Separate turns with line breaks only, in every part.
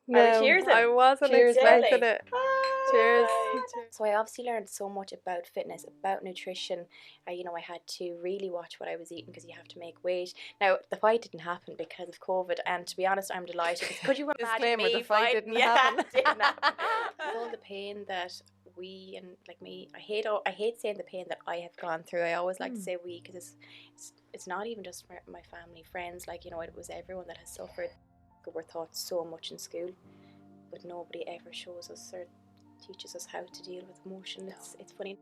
No,
cheersing?
I wasn't
Cheers,
expecting
Nelly.
it. Cheers.
So I obviously learned so much about fitness, about nutrition. I had to really watch what I was eating because you have to make weight. Now the fight didn't happen because of COVID, and to be honest, I'm delighted. Could you imagine
Disclaimer,
me
the fight
fighting?
didn't happen.
Didn't happen. With all the pain that we and like me, I hate saying the pain that I have gone through. I always like to say we because it's not even just my family, friends. Like it was everyone that has suffered. We're taught so much in school, but nobody ever shows us or teaches us how to deal with emotion. It's funny.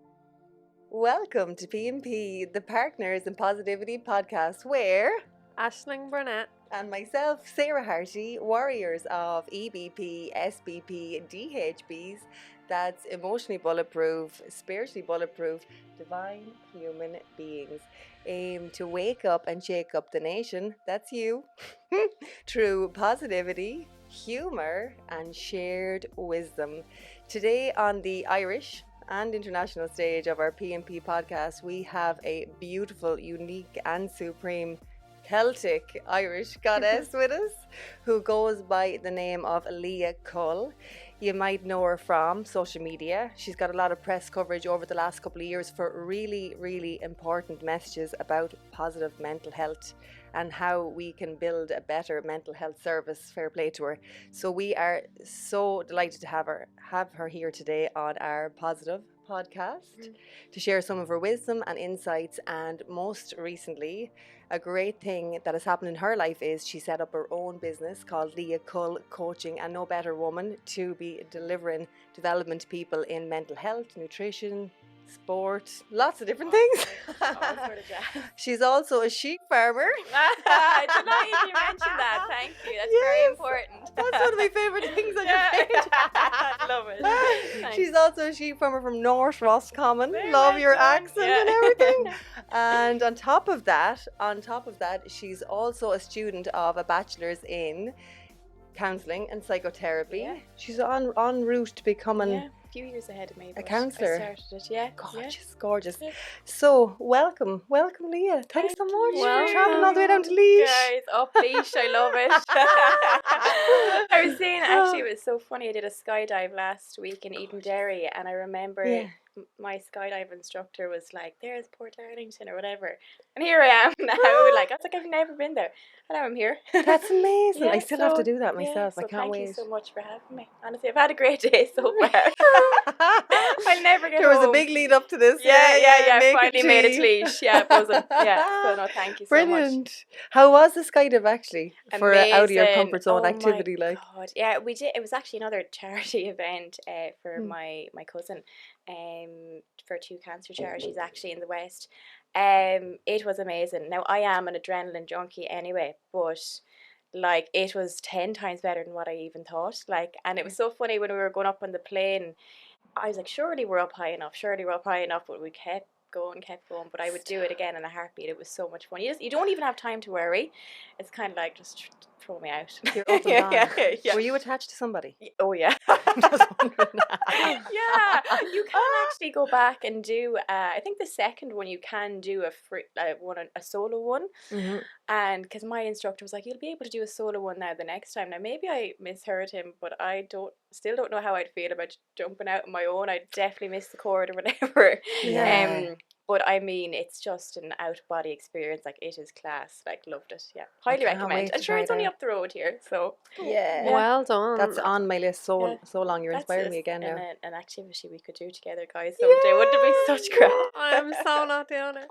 Welcome to P&P, the Partners in Positivity podcast, where
Aisling Burnett
and myself, Sarah Harty, warriors of EBP, SBP, DHBs, that's emotionally bulletproof, spiritually bulletproof, divine human beings, aim to wake up and shake up the nation, that's you, through positivity, humour and shared wisdom. Today on the Irish and international stage of our P&P podcast, we have a beautiful, unique and supreme Celtic Irish goddess with us, who goes by the name of Leah Cull. You might know her from social media. She's got a lot of press coverage over the last couple of years for really, really important messages about positive mental health and how we can build a better mental health service. Fair play to her. So we are so delighted to have her here today on our Positive podcast to share some of her wisdom and insights. And most recently, a great thing that has happened in her life is she set up her own business called Leah Cull Coaching, and no better woman to be delivering development to people in mental health, nutrition, sport, lots of different things. She's also a sheep farmer.
I delighted you mentioned that. Thank you. That's very important.
That's one of my favourite things on your page.
I love it. Thanks.
She's also a sheep farmer from North Roscommon.
Very
Love
well
your
done.
accent and everything. And on top of that, she's also a student of a bachelor's in counselling and psychotherapy.
Yeah.
She's en route to becoming
a few years ahead of me.
a counsellor.
I started it,
Gorgeous. So welcome, Leah. Thanks so much for travelling all the way down to Leash.
Guys, up Leash, I love it. I was saying, actually, it was so funny. I did a skydive last week in Edenderry, and I remember my skydive instructor was like, "There's Port Darlington," or whatever. And here I am now. I was like, I've never been there. And now I'm here.
That's amazing.
Yeah,
I still have to do that myself.
So
I can't wait.
Thank you so much for having me. Honestly, I've had a great day so far. I'll never get
There was
home.
a big lead up to this.
Yeah. Finally made it to Leash. Yeah, buzzing. Yeah. So no, thank you so
Brilliant.
much.
How was the skydive actually? For out of your
Amazing.
comfort zone activity,
my
like?
God. Yeah, we did. It was actually another charity event for my cousin, for two cancer charities actually in the West. It was amazing. Now I am an adrenaline junkie anyway, but like it was 10 times better than what I even thought. Like, and it was so funny when we were going up on the plane. I was like, surely we're up high enough, but we kept going, but I would do it again in a heartbeat. It was so much fun. You don't even have time to worry. It's kind of like just throw me out.
You're up and gone.
Yeah.
Were you attached to somebody?
Oh yeah. Yeah, you can actually go back and do I think the second one you can do a solo one.
Mm-hmm.
And because my instructor was like, you'll be able to do a solo one now the next time. Now maybe I misheard him, but I still don't know how I'd feel about jumping out on my own. I'd definitely miss the cord or whatever. But I mean, it's just an out-of-body experience. Like, it is class. Like, loved it. Yeah, highly recommend. I'm sure it's only up the road here, so
yeah.
Well done.
That's on my list so long. You're inspiring me again now.
An activity we could do together, guys, someday. Wouldn't it be such crap?
I'm so not doing it.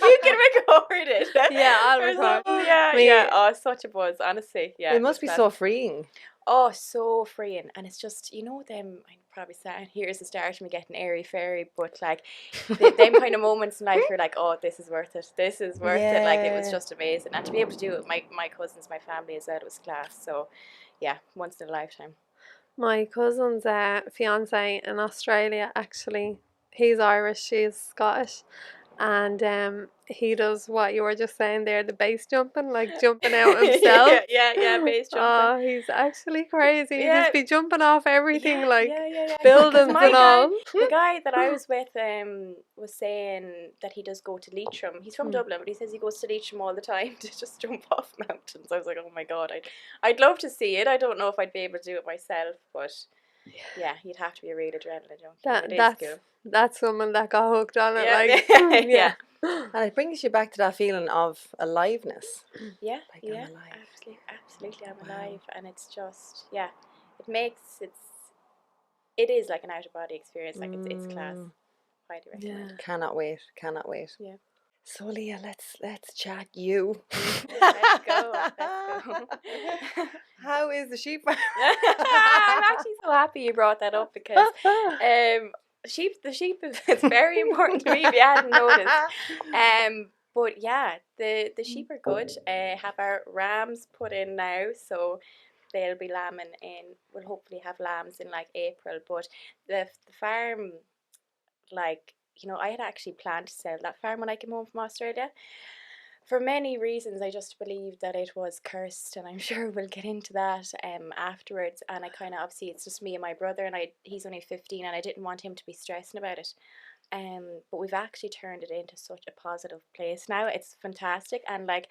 You can record it.
Yeah, I'll record.
Yeah. Oh, such a buzz, honestly. Yeah.
It must be so freeing.
Oh, so freeing. And it's just, them, I'm probably saying, here's the start of me getting airy-fairy, but like, them kind of moments in life, you're like, oh, this is worth it. Like, it was just amazing. And to be able to do it, my cousins, my family as well, it was class. So, yeah, once in a lifetime.
My cousin's fiance in Australia, actually, he's Irish, she's Scottish. and he does what you were just saying there, the base jumping, like jumping out himself.
yeah, base jumping.
Oh, he's actually crazy. He
Yeah.
just be jumping off everything,
Yeah,
like
yeah. 'Cause
buildings
my
and
guy,
all.
the guy that I was with, was saying that he does go to Leitrim. He's from Dublin, but he says he goes to Leitrim all the time to just jump off mountains. I was like, oh my god, I'd love to see it. I don't know if I'd be able to do it myself, but yeah, you'd have to be a real adrenaline junkie. It is cool.
That's someone that got hooked on it.
Yeah,
Like
yeah.
And it brings you back to that feeling of aliveness.
Yeah,
Like
yeah,
I'm alive.
absolutely, I'm
Wow.
alive, and it's just, yeah, it is like an out of body experience. Like it's class. Highly recommend.
Cannot wait.
Yeah.
So Leah, let's chat you.
Let's go.
How is the sheep farm?
I'm actually so happy you brought that up because the sheep is very important to me if you hadn't noticed. But yeah, the sheep are good. Have our rams put in now, so they'll be lambing in. We'll hopefully have lambs in like April. But the farm, like, I had actually planned to sell that farm when I came home from Australia. For many reasons, I just believed that it was cursed, and I'm sure we'll get into that afterwards. And I kind of, obviously, it's just me and my brother, and he's only 15, and I didn't want him to be stressing about it. But we've actually turned it into such a positive place now. It's fantastic, and like,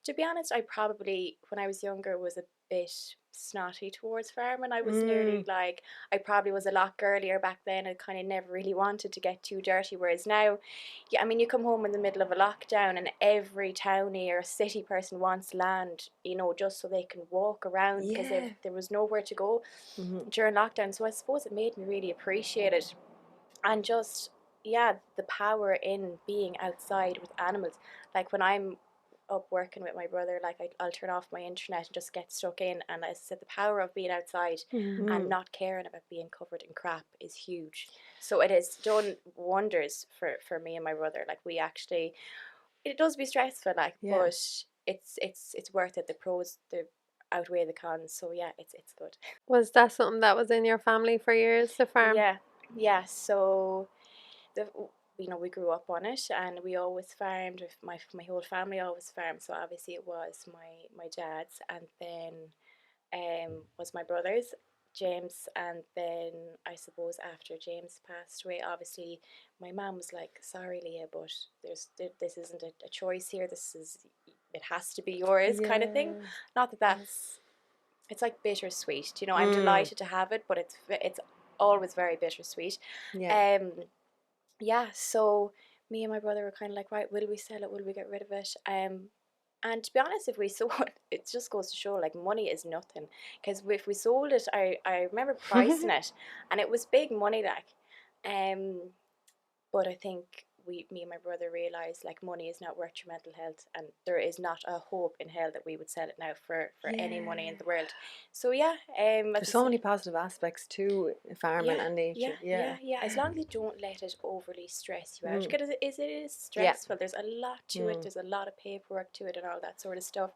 to be honest, I probably, when I was younger, was a bit snotty towards farming. I was nearly like, I probably was a lot girlier back then. I kind of never really wanted to get too dirty. Whereas now, yeah, I mean, you come home in the middle of a lockdown and every townie or city person wants land, just so they can walk around because there was nowhere to go during lockdown. So I suppose it made me really appreciate it. And just, yeah, the power in being outside with animals. Like when I'm up working with my brother, like I'll turn off my internet and just get stuck in. And as I said, the power of being outside and not caring about being covered in crap is huge. So it has done wonders for me and my brother. Like we actually, it does be stressful, like, but it's worth it. The pros, outweigh the cons. So yeah, it's good.
Was that something that was in your family for years, the farm?
Yeah. So we grew up on it, and we always farmed. With my whole family always farmed. So obviously it was my dad's, and then was my brother's, James, and then I suppose after James passed away, obviously my mum was like, "Sorry, Leah, but this isn't a choice here. It has to be yours," kind of thing. Not that that's. It's like bittersweet. I'm delighted to have it, but it's always very bittersweet. So me and my brother were kind of like, right, will we sell it? Will we get rid of it? And to be honest, if we sold it, just goes to show, like, money is nothing. Because if we sold it, I remember pricing it, and it was big money, like. But I think me and my brother realised, like, money is not worth your mental health, and there is not a hope in hell that we would sell it now for any money in the world. So yeah,
there's so many positive aspects to farming and nature.
Yeah. As long as you don't let it overly stress you out, because it is stressful. There's a lot to it. There's a lot of paperwork to it and all that sort of stuff.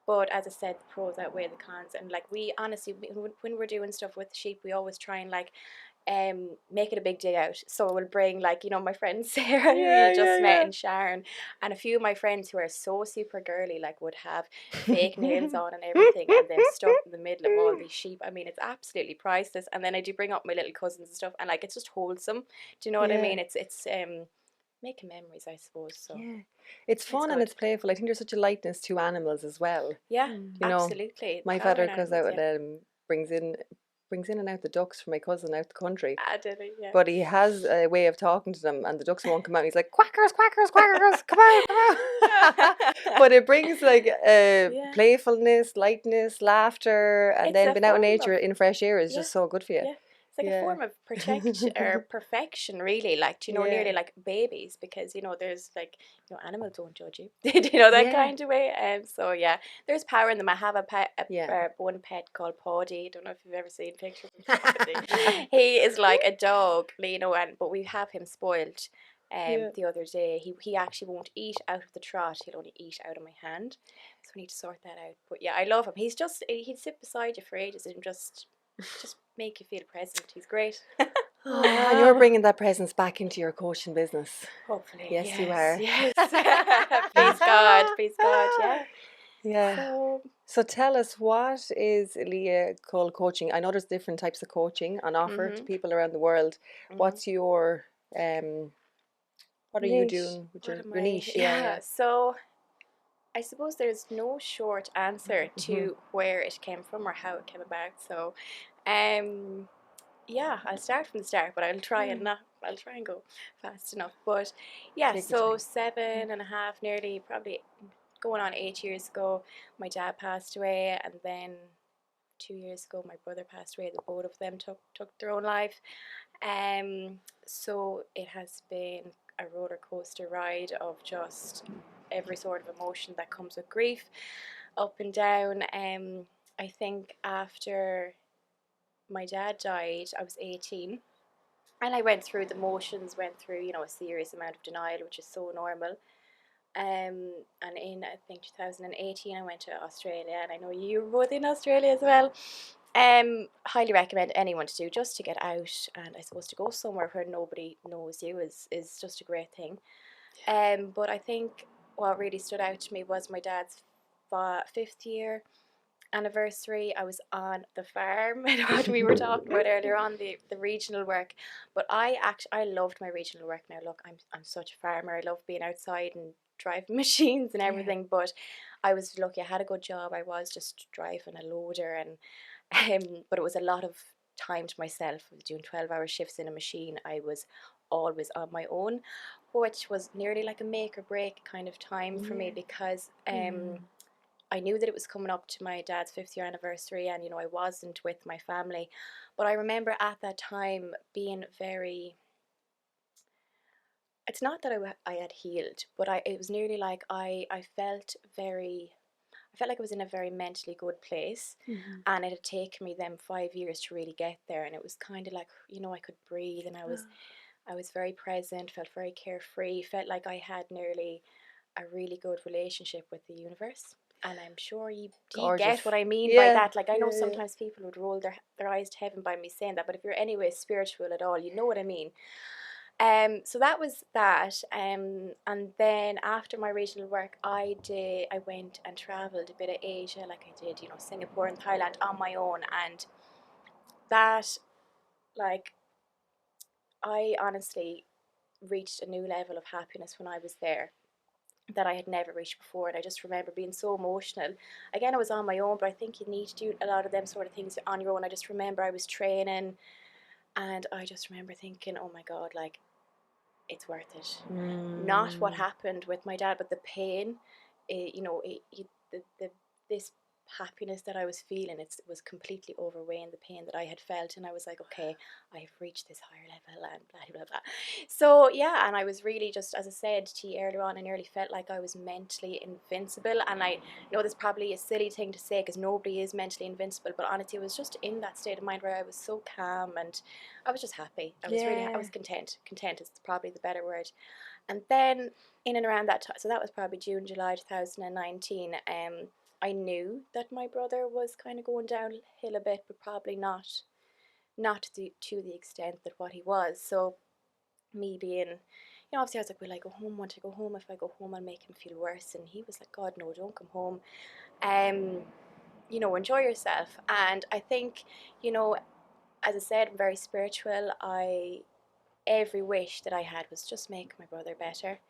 But as I said, the pros outweigh the cons, and like we honestly, when we're doing stuff with the sheep, we always try and like make it a big day out. So we'll bring, like, my friend Sarah, who you just met, and Sharon, and a few of my friends who are so super girly, like, would have fake nails on and everything, and then stuck in the middle of all these sheep. I mean, it's absolutely priceless. And then I do bring up my little cousins and stuff, and like, it's just wholesome. Do you know what I mean? It's making memories, I suppose. So
it's fun and it's playful. I think there's such a lightness to animals as well.
Yeah, absolutely.
My father goes out and brings in and out the ducks for my cousin out the country. But he has a way of talking to them, and the ducks won't come out. He's like, quackers, quackers, quackers, come out. But it brings like playfulness, lightness, laughter, and then being out in nature in fresh air is just so good for you.
Yeah. It's like a form of protection or perfection, really, like, nearly like babies, because there's like, animals don't judge you, that kind of way. So yeah, there's power in them. I have a pet, one pet called Paddy. I don't know if you've ever seen pictures of Paddy. He is like a dog, but we have him spoiled. The other day, he actually won't eat out of the trot. He'll only eat out of my hand, so we need to sort that out. But yeah, I love him. He'd sit beside you for ages and just make you feel present. He's great.
And you're bringing that presence back into your coaching business.
Hopefully.
Yes, you are.
Yes. Please God. Please God. Yeah.
Yeah. So tell us, what is Leah Cull Coaching? I know there's different types of coaching on offer to people around the world. What's your what are you doing with your niche?
Yeah. So I suppose there's no short answer to where it came from or how it came about. So yeah, I'll start from the start, but I'll try and go fast enough. But yeah, so 7.5, nearly probably going on 8 years ago, my dad passed away, and then 2 years ago my brother passed away. The both of them took their own life. So it has been a roller coaster ride of just every sort of emotion that comes with grief, up and down. I think after my dad died, I was 18, and I went through the motions, went through, a serious amount of denial, which is so normal. And in, I think, 2018, I went to Australia, and I know you were both in Australia as well. Highly recommend anyone to do, just to get out, and I suppose to go somewhere where nobody knows you is just a great thing. But I think what really stood out to me was my dad's 5th year anniversary. I was on the farm, what we were talking about earlier on, the regional work. But I loved my regional work. Now look, I'm such a farmer. I love being outside and driving machines and everything. But I was lucky. I had a good job. I was just driving a loader, and but it was a lot of time to myself. I was doing 12-hour shifts in a machine. I was always on my own, which was nearly like a make or break kind of time for me, because I knew that it was coming up to my dad's 5th year anniversary, and I wasn't with my family. But I remember at that time being very, it's not that I had healed, but it was nearly like I felt like I was in a very mentally good place, and it had taken me them 5 years to really get there. And it was kind of like, I could breathe, and I was very present, felt very carefree, felt like I had nearly a really good relationship with the universe. And I'm sure you get what I mean by that. Like, I know sometimes people would roll their eyes to heaven by me saying that, but if you're anyway spiritual at all, you know what I mean. So that was that. And then after my regional work, I went and travelled a bit of Asia, like I did, Singapore and Thailand on my own. And that, like, I honestly reached a new level of happiness when I was there that I had never reached before. And I just remember being so emotional. Again, I was on my own, but I think you need to do a lot of them sort of things on your own. I just remember I was training, and I just remember thinking, oh my God, like, it's worth it. Not what happened with my dad, but the pain. This happiness that I was feeling, it was completely overweighing the pain that I had felt. And I was like, okay, I have reached this higher level, and blah blah blah. So yeah, and I was really, just as I said to you earlier on, I nearly felt like I was mentally invincible. And I know this probably a silly thing to say, because nobody is mentally invincible, but honestly, I was just in that state of mind where I was so calm, and I was just happy. I was content is probably the better word. And then in and around that time, so that was probably June, July 2019, I knew that my brother was kind of going downhill a bit, but probably not to the extent that what he was. So me being, obviously I was like, will I go home? Want to go home? If I go home, I'll make him feel worse. And he was like, God, no, don't come home. Enjoy yourself. And I think, as I said, I'm very spiritual. Every wish that I had was just make my brother better.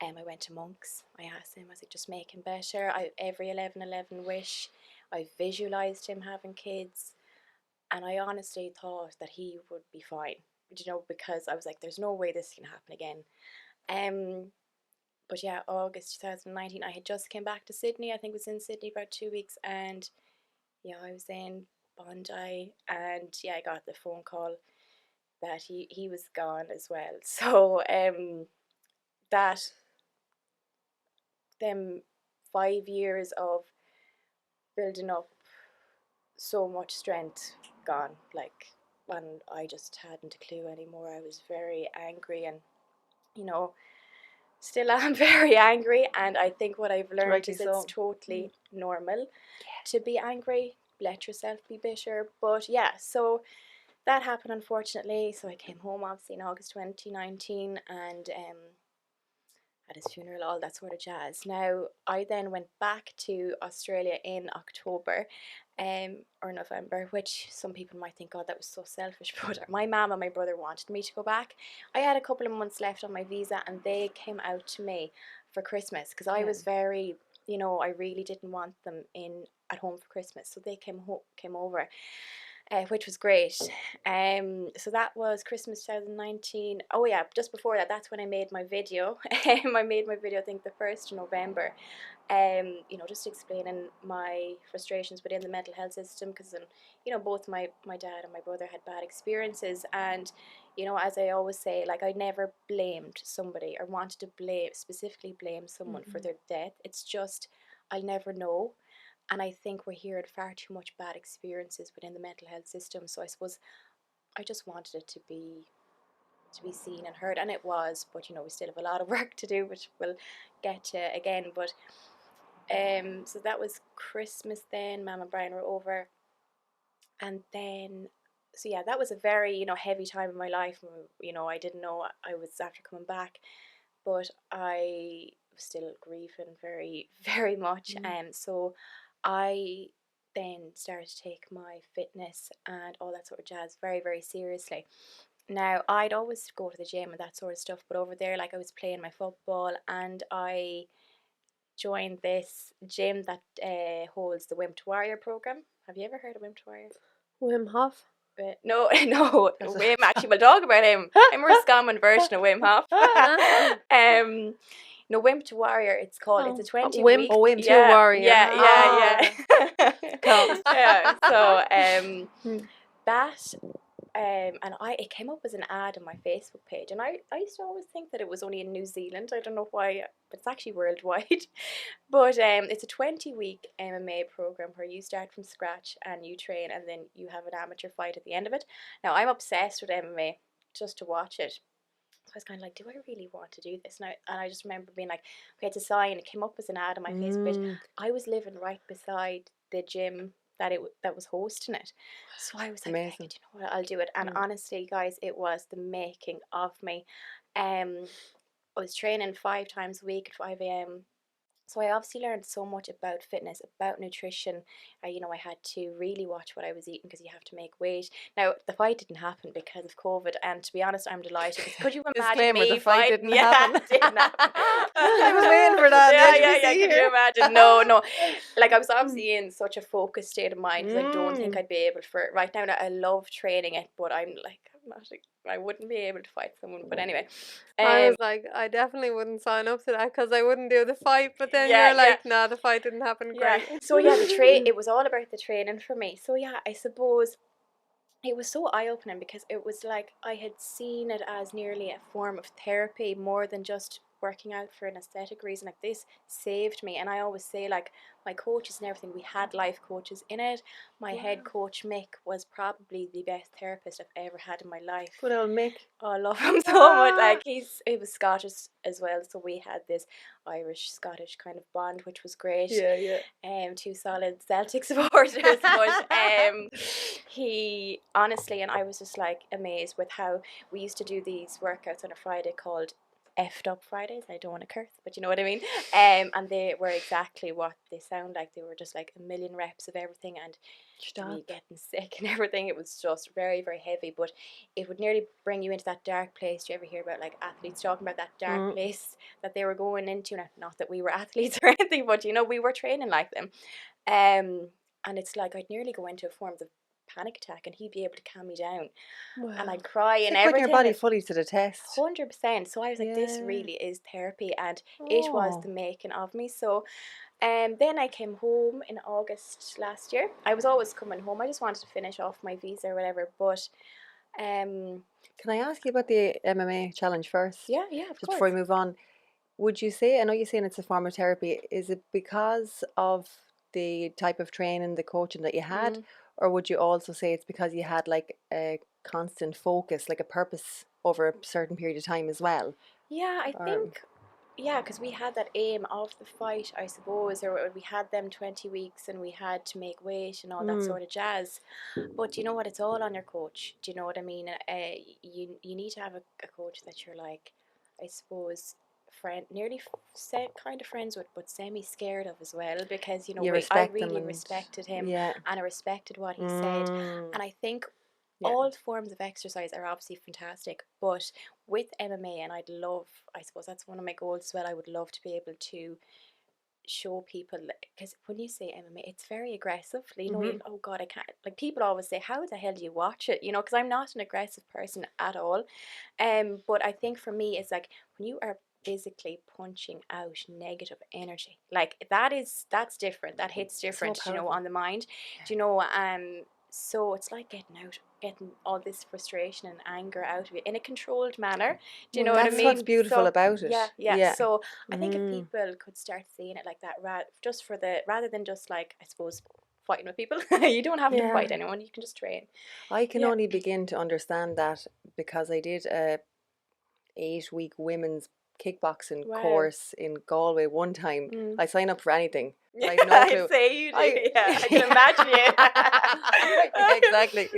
I went to monks. I asked him, I was like, just make him better. Every 11/11 wish, I visualized him having kids, and I honestly thought that he would be fine, because I was like, there's no way this can happen again. But yeah, August 2019, I had just came back to Sydney. I think it was in Sydney about 2 weeks, and yeah, I was in Bondi, and yeah, I got the phone call that he was gone as well. So that them 5 years of building up so much strength gone, like, and I just hadn't a clue anymore. I was very angry, and still am very angry. And I think what I've learned is it's totally normal to be angry. Let yourself be bitter. But yeah, so that happened, unfortunately. So I came home, obviously, in August 2019, and at his funeral, all that sort of jazz. Now, I then went back to Australia in October, or November, which some people might think, God, that was so selfish. But my mum and my brother wanted me to go back. I had a couple of months left on my visa, and they came out to me for Christmas, because I was very, you know, I really didn't want them at home for Christmas, so they came over. Which was great. So that was Christmas 2019. Oh yeah, just before that, that's when I made my video. I made my video, I think, the 1st of November. You know, just explaining my frustrations within the mental health system, because, you know, both my dad and my brother had bad experiences, and, you know, as I always say, like, I never blamed somebody or wanted to specifically blame someone for their death. It's just, I'll never know. And I think we're hearing far too much bad experiences within the mental health system. So I suppose I just wanted it to be seen and heard, and it was. But, you know, we still have a lot of work to do, which we'll get to again. But so that was Christmas. Then Mum and Brian were over, and then so yeah, that was a very, you know, heavy time in my life. You know, I didn't know I was after coming back, but I was still grieving very, very much. So I then started to take my fitness and all that sort of jazz very, very seriously. Now, I'd always go to the gym and that sort of stuff, but over there, like, I was playing my football, and I joined this gym that holds the Wim to Warrior program. Have you ever heard of Wim to Warrior?
Wim Hof?
No, Wim, actually, we'll talk about him. I'm a Roscommon version of Wim Hof. No, Wim to Warrior, it's called. It's a 20-week.
Wim to Warrior.
Yeah. Yeah. So that and it came up as an ad on my Facebook page, and I used to always think that it was only in New Zealand. I don't know why, but it's actually worldwide. But it's a 20-week MMA program where you start from scratch and you train, and then you have an amateur fight at the end of it. Now, I'm obsessed with MMA just to watch it. So I was kind of like, do I really want to do this now? And I just remember being like, okay, it's a sign. It came up as an ad on my Facebook page. I was living right beside the gym that was hosting it. So I was like, you know what, I'll do it. And honestly, guys, it was the making of me. I was training 5 times a week at 5 a.m. So I obviously learned so much about fitness, about nutrition. You know, I had to really watch what I was eating, because you have to make weight. Now, the fight didn't happen because of COVID, and to be honest, I'm delighted. Could you imagine me
the fight
fighting?
didn't happen.
It didn't happen.
I was waiting for that.
Yeah. Could you imagine? No. Like, I was obviously in such a focused state of mind, because I don't think I'd be able for it right now. I love training it, but I'm not like, I wouldn't be able to fight someone. But anyway,
I was like, I definitely wouldn't sign up to that, because I wouldn't do the fight. But then you're like, nah, the fight didn't happen. Great.
So yeah, it was all about the training for me. So yeah, I suppose it was so eye-opening, because it was like I had seen it as nearly a form of therapy more than just working out for an aesthetic reason. Like, this saved me. And I always say, like, my coaches and everything, we had life coaches in it. My head coach, Mick, was probably the best therapist I've ever had in my life.
Good old Mick.
Oh, I love him so much. Like, he was Scottish as well, so we had this Irish-Scottish kind of bond, which was great.
Yeah.
2 solid Celtic supporters. But he, honestly, and I was just like amazed with how we used to do these workouts on a Friday called effed up Fridays. I don't want to curse, but you know what I mean. And they were exactly what they sound like. They were just like a million reps of everything, and me getting sick and everything. It was just very, very heavy, but it would nearly bring you into that dark place. Do you ever hear about, like, athletes talking about that dark place that they were going into? Not that we were athletes or anything, but, you know, we were training like them. And it's like I'd nearly go into a form of panic attack, and he'd be able to calm me down. Wow. And I'd cry and everything.
Putting your body fully to the test.
100%. So I was like, this really is therapy, and it was the making of me. So then I came home in August last year. I was always coming home. I just wanted to finish off my visa or whatever. But
can I ask you about the MMA challenge first?
Yeah, of course.
Just before we move on, would you say, I know you're saying it's a form of therapy, is it because of the type of training, the coaching that you had, or would you also say it's because you had like a constant focus, like a purpose over a certain period of time as well?
Yeah, I think Yeah, because we had that aim of the fight, I suppose, or we had them 20 weeks and we had to make weight and all that sort of jazz. But you know what? It's all on your coach. Do you know what I mean? You need to have a coach that you're like, I suppose, nearly kind of friends with, but semi scared of as well. Because you know,
You
I
respect them
really
and
respected him,
yeah.
and I respected what he said, and I think
Yeah.
all forms of exercise are obviously fantastic, but with MMA, and I'd love, I suppose that's one of my goals as well. I would love to be able to show people, because when you say MMA, it's very aggressive. You know, oh God, I can't. Like people always say, how the hell do you watch it? You know, because I'm not an aggressive person at all. But I think for me, it's like when you are physically punching out negative energy, like that's different. That hits different, you know,
powerful.
on the mind. Do you know? So it's like getting all this frustration and anger out of you in a controlled manner. Do you know what I
That's
mean?
what's beautiful
So,
about it.
yeah. So I think if people could start seeing it like that, just for rather than just like, I suppose, fighting with people, you don't have to fight anyone. You can just train.
I can only begin to understand that because I did a 8-week women's kickboxing course in Galway one time. I sign up for anything. But I've no clue.
I'd say you do. I can imagine you.
Exactly.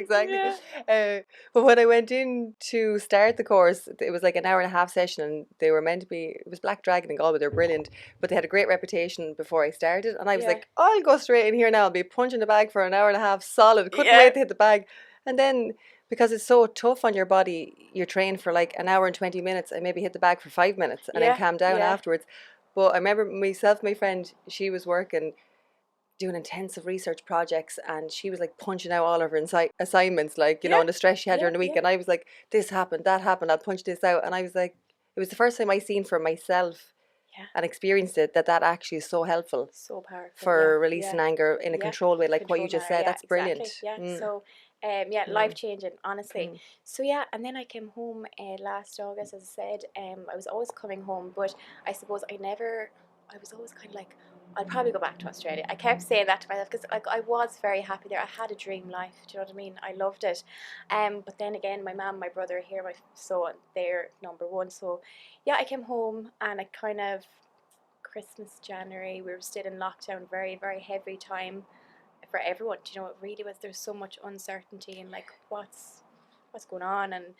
Yeah.
But when I went in to start the course, it was like an hour and a half session, and they were meant to be. It was Black Dragon in Galway. They're brilliant, but they had a great reputation before I started, and I was like, I'll go straight in here now. I'll be punching the bag for an hour and a half solid. Couldn't wait to hit the bag, and then. Because it's so tough on your body, you're trained for like an hour and 20 minutes and maybe hit the bag for 5 minutes and then calm down afterwards. But I remember myself, my friend, she was working, doing intensive research projects, and she was like punching out all of her assignments, like, you know, and the stress she had during the week. And I was like, this happened, that happened, I'll punch this out. And I was like, it was the first time I seen for myself and experienced it that actually is so helpful.
So powerful.
For releasing anger in a controlled way, like what you just said. That's brilliant.
Exactly. So life changing, honestly. So and then I came home last August, as I said. I was always coming home, but I suppose I was always kind of like, I'll probably go back to Australia. I kept saying that to myself because like I was very happy there. I had a dream life. Do you know what I mean? I loved it. But then again, my mum, my brother are here, so they're number one. So I came home and I kind of Christmas, January, we were still in lockdown, very, very heavy time for everyone. You know, it really was. There's so much uncertainty and like what's going on, and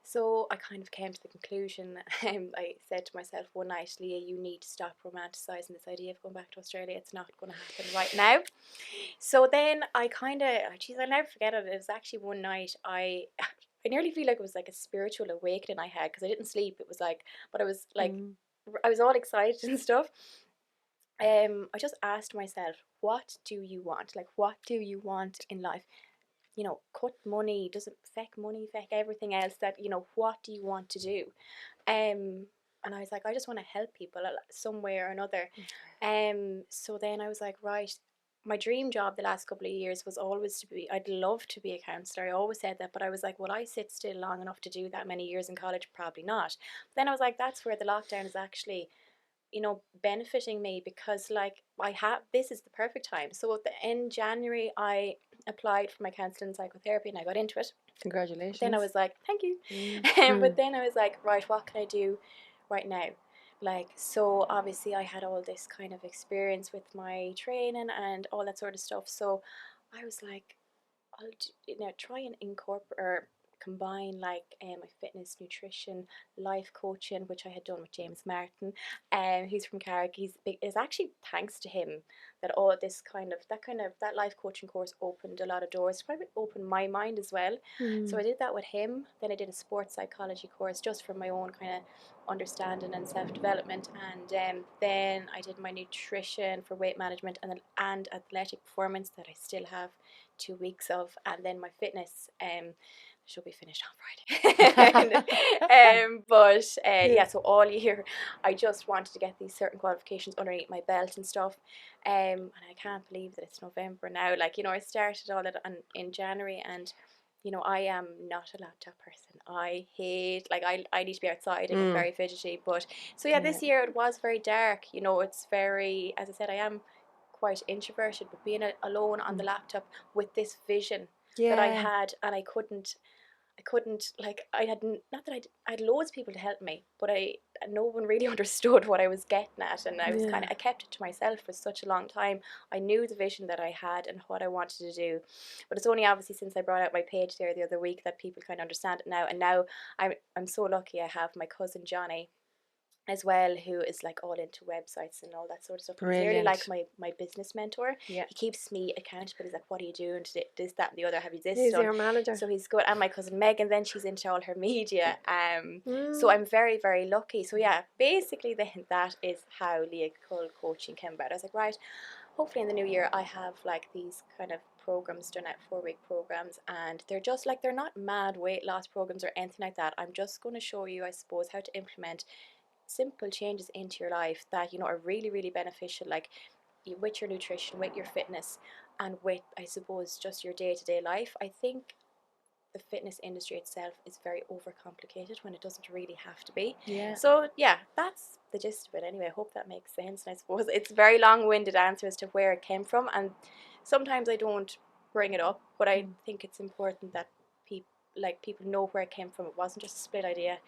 so I kind of came to the conclusion. I said to myself one night, Leah, you need to stop romanticising this idea of going back to Australia. It's not going to happen right now. So then I kind of, I'll never forget it. It was actually one night I nearly feel like it was like a spiritual awakening I had because I didn't sleep. It was like, but I was like, I was all excited and stuff. I just asked myself, what do you want? Like, what do you want in life? You know, cut money, doesn't affect money, affect everything else. That, you know, what do you want to do? And I was like, I just want to help people some way or another. So then I was like, right, my dream job the last couple of years was always to be, I'd love to be a counsellor. I always said that, but I was like, will I sit still long enough to do that many years in college? Probably not. But then I was like, that's where the lockdown is actually, you know, benefiting me because like this is the perfect time. So in January I applied for my counselling and psychotherapy and I got into it.
Congratulations.
Then I was like, thank you. But then I was like, right, what can I do right now? Like, so obviously I had all this kind of experience with my training and all that sort of stuff. So I was like, I'll try and incorporate or combine like my fitness, nutrition, life coaching, which I had done with James Martin. He's from Carrick. It's actually thanks to him that all of this that life coaching course opened a lot of doors. Probably opened my mind as well. So I did that with him. Then I did a sports psychology course just for my own kind of understanding and self-development, and then I did my nutrition for weight management and athletic performance that I still have 2 weeks of, and then my fitness should be finished on Friday. So all year I just wanted to get these certain qualifications underneath my belt and stuff, and I can't believe that it's November now. Like, you know, I started all that in January, and you know, I am not a laptop person. I hate, like, I need to be outside. I get very fidgety. But so this year it was very dark. You know, it's very, as I said, I am quite introverted, but being alone on the laptop with this vision that I had, and I couldn't I couldn't, like, I had, not that I had loads of people to help me, but no one really understood what I was getting at, and I was kind of, I kept it to myself for such a long time. I knew the vision that I had and what I wanted to do, but it's only obviously since I brought out my page there the other week that people kind of understand it now, and now I'm so lucky I have my cousin Johnny as well, who is like all into websites and all that sort of stuff. He's nearly like my business mentor.
Yeah.
He keeps me accountable. He's like, what are you doing today? This, that, and the other. Have you this
He's
done?
your manager.
So he's good. And my cousin Megan, then she's into all her media. So I'm very, very lucky. So yeah, basically then that is how Leah Cull Coaching came about. I was like, right, hopefully in the new year I have like these kind of programs done out, 4-week programs, and they're just like, they're not mad weight loss programs or anything like that. I'm just going to show you, I suppose, how to implement simple changes into your life that, you know, are really, really beneficial, like with your nutrition, with your fitness, and with, I suppose, just your day-to-day life. I think the fitness industry itself is very overcomplicated when it doesn't really have to be.
Yeah.
So yeah, that's the gist of it anyway. I hope that makes sense, and I suppose it's a very long-winded answer as to where it came from, and sometimes I don't bring it up, but I think it's important that people know where it came from. It wasn't just a split idea.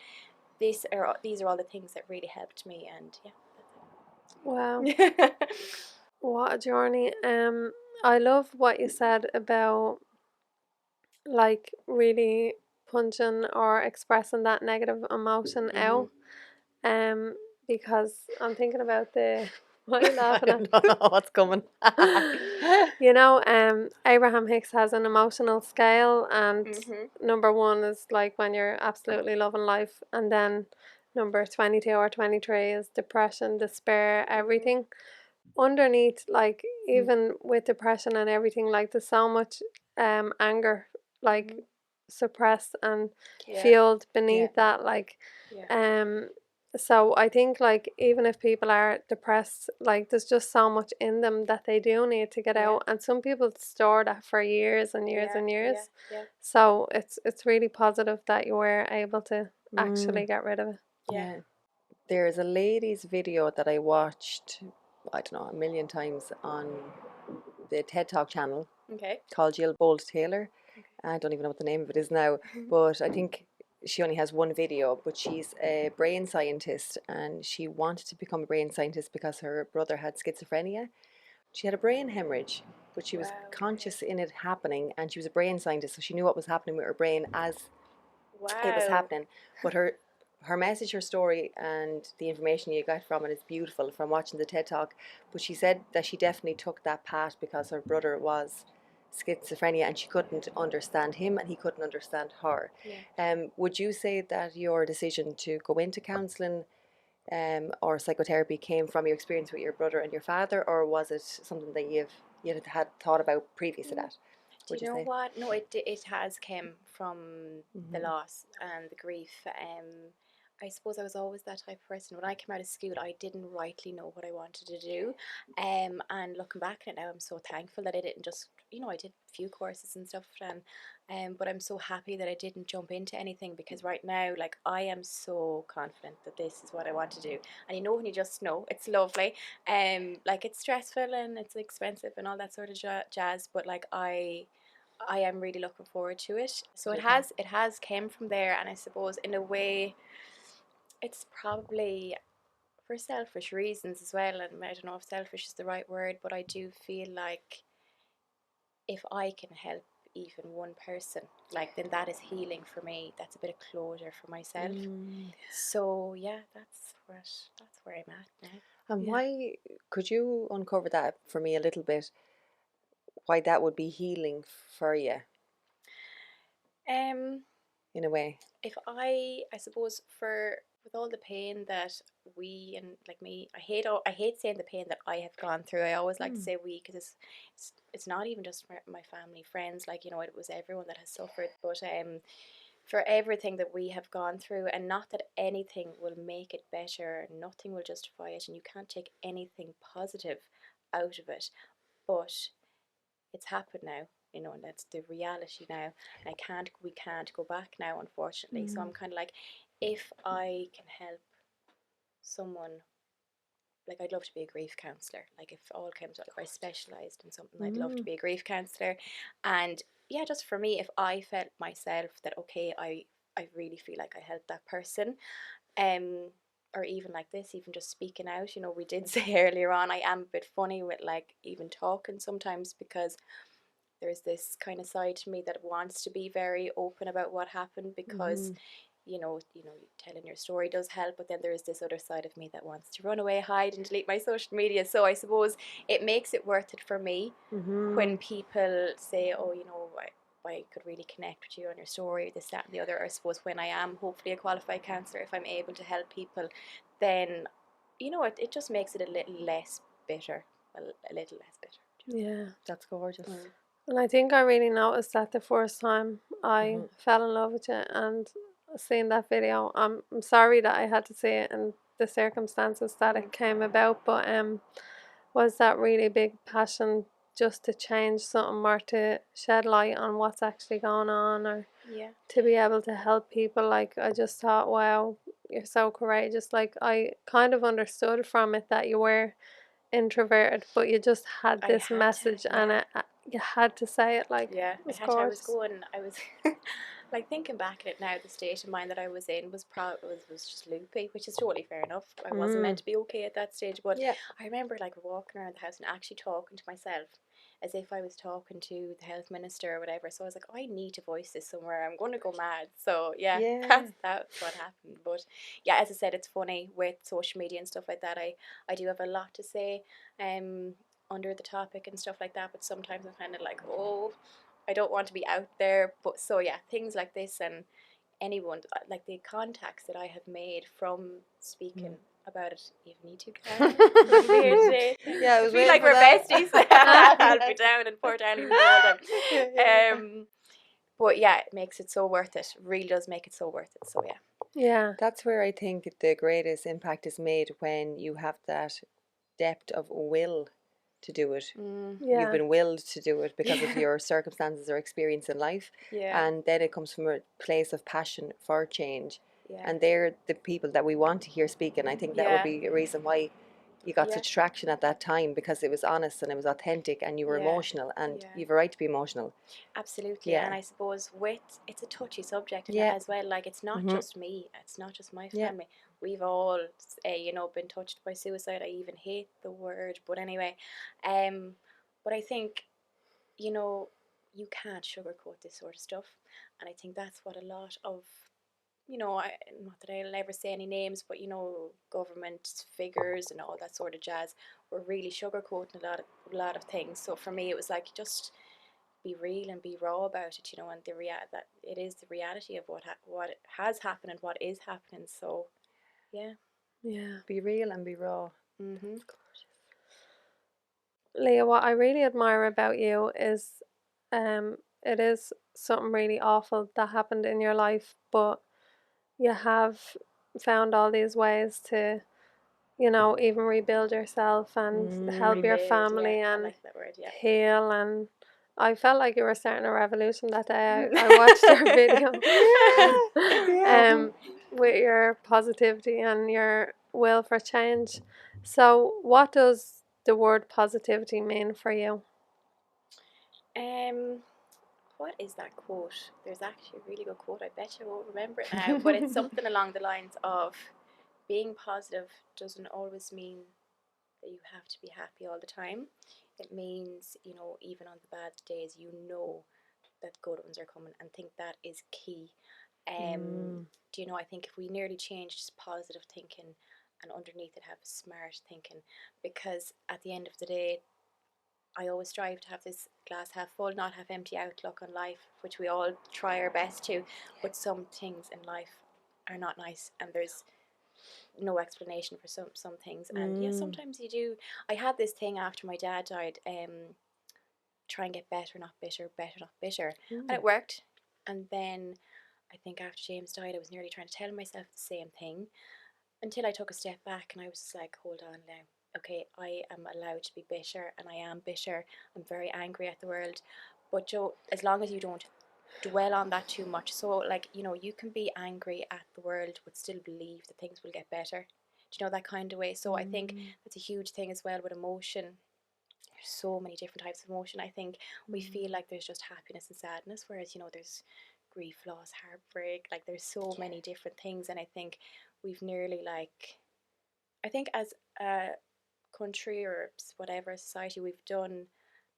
These are all the things that really helped me, and yeah,
Wow.
that's it.
What a journey. I love what you said about like really punching or expressing that negative emotion out. Because I'm thinking about the what are you laughing at?
I don't know what's coming.
You know, Abraham Hicks has an emotional scale, and number 1 is like when you're absolutely loving life, and then number 22 or 23 is depression, despair, everything. Underneath, like even with depression and everything, like there's so much anger, like suppressed and fueled beneath that, like so I think like even if people are depressed, like there's just so much in them that they do need to get out, and some people store that for years and years and years. So it's really positive that you were able to actually get rid of it.
Yeah. There's a lady's video that I watched, I don't know, a million times on the TED Talk channel.
Okay.
Called Jill Bolt Taylor. I don't even know what the name of it is now, but I think she only has one video, but she's a brain scientist, and she wanted to become a brain scientist because her brother had schizophrenia. She had a brain hemorrhage, but she was conscious in it happening, and she was a brain scientist, so she knew what was happening with her brain as it was happening. But her message, her story, and the information you get from it is beautiful from watching the TED Talk. But she said that she definitely took that path because her brother was schizophrenia, and she couldn't understand him and he couldn't understand her. Would you say that your decision to go into counselling or psychotherapy came from your experience with your brother and your father, or was it something that you had thought about previous to that?
Do you know what? No, it has come from the loss and the grief. I suppose I was always that type of person. When I came out of school, I didn't rightly know what I wanted to do. And looking back at it now, I'm so thankful that I didn't just, you know, I did a few courses and stuff, but I'm so happy that I didn't jump into anything, because right now, like, I am so confident that this is what I want to do. And you know, when you just know, it's lovely. Like, it's stressful and it's expensive and all that sort of jazz, but like I am really looking forward to it. So it has came from there, and I suppose in a way it's probably for selfish reasons as well, and I don't know if selfish is the right word, but I do feel like if I can help even one person, like, then that is healing for me. That's a bit of closure for myself. So yeah, that's where I'm at now.
And why, could you uncover that for me a little bit, why that would be healing for you in a way?
If I suppose with all the pain that we, and like me, I hate saying the pain that I have gone through. I always like to say we, because it's not even just my family, friends, like, you know, it was everyone that has suffered. But for everything that we have gone through, and not that anything will make it better, nothing will justify it, and you can't take anything positive out of it, but it's happened now, you know, and that's the reality now. We can't go back now, unfortunately. So I'm kind of like, if I can help someone, like, I'd love to be a grief counsellor. Like, if all comes out, if I specialised in something, I'd love to be a grief counsellor. And yeah, just for me, if I felt myself that, okay, I really feel like I helped that person, um, or even like this, even just speaking out, you know, we did say earlier on, I am a bit funny with like even talking sometimes, because there's this kind of side to me that wants to be very open about what happened, because telling your story does help, but then there is this other side of me that wants to run away, hide, and delete my social media. So I suppose it makes it worth it for me when people say, oh, I could really connect with you on your story, this, that, and the other. I suppose when I am hopefully a qualified counsellor, if I'm able to help people, then it just makes it a little less bitter, a little less bitter.
Yeah,
That's gorgeous.
And I think I really noticed that the first time I fell in love with you and seeing that video. I'm sorry that I had to see it in the circumstances that it came about, but was that really big passion just to change something or to shed light on what's actually going on, or to be able to help people. Like, I just thought, wow, you're so courageous. Like, I kind of understood from it that you were introverted, but you just had this message and you had to say it. Like,
I was like, thinking back at it now, the state of mind that I was in was just loopy, which is totally fair enough. I wasn't meant to be okay at that stage, but I remember like walking around the house and actually talking to myself as if I was talking to the health minister or whatever. So I was like, I need to voice this somewhere, I'm going to go mad. So that's what happened. But yeah, as I said, it's funny with social media and stuff like that. I do have a lot to say under the topic and stuff like that, but sometimes I'm kind of like, oh, I don't want to be out there. But so yeah, things like this, and anyone, like the contacts that I have made from speaking about it, even you two can be here today.
Yeah,
I feel like we're besties. I'll be down and pour down even more time. But yeah, it makes it so worth it. Really does make it so worth it. So
yeah,
that's where I think the greatest impact is made, when you have that depth of will to do it. You've been willed to do it because of your circumstances or experience in life, and then it comes from a place of passion for change, and they're the people that we want to hear speak. And I think that would be a reason why you got such traction at that time, because it was honest and it was authentic, and you were emotional, and you've a right to be emotional.
Absolutely. And I suppose it's a touchy subject as well. Like, it's not just me, it's not just my family. We've all been touched by suicide. I even hate the word, but anyway, but I think you can't sugarcoat this sort of stuff, and I think that's what a lot of not that I'll ever say any names, but government figures and all that sort of jazz were really sugarcoating a lot of things. So for me, it was like, just be real and be raw about it, and that it is the reality of what has happened and what is happening. So
Be real and be raw.
Leah, what I really admire about you is it is something really awful that happened in your life, but you have found all these ways to, even rebuild yourself and help your family and
like that word,
heal. And I felt like you were starting a revolution that day. I watched your video with your positivity and your will for change. So what does the word positivity mean for you?
What is that quote? There's actually a really good quote. I bet you won't remember it now, but it's something along the lines of, being positive doesn't always mean that you have to be happy all the time. It means, even on the bad days, that good ones are coming, and think that is key. I think if we nearly changed positive thinking, and underneath it have smart thinking, because at the end of the day, I always strive to have this glass half full, not half empty outlook on life, which we all try our best to. But some things in life are not nice, and there's no explanation for some things. And sometimes you do. I had this thing after my dad died, try and get better, not bitter, better, not bitter, and it worked. And then I think after James died, I was nearly trying to tell myself the same thing, until I took a step back and I was like, hold on now. Okay, I am allowed to be bitter, and I am bitter. I'm very angry at the world. But Joe, as long as you don't dwell on that too much, so like, you can be angry at the world but still believe that things will get better. Do you know, that kind of way? So I think that's a huge thing as well with emotion. there's so many different types of emotion. I think we feel like there's just happiness and sadness, whereas, you know, there's grief, loss, heartbreak, like there's so many different things. And I think we've nearly like, I think as a country or whatever society, we've done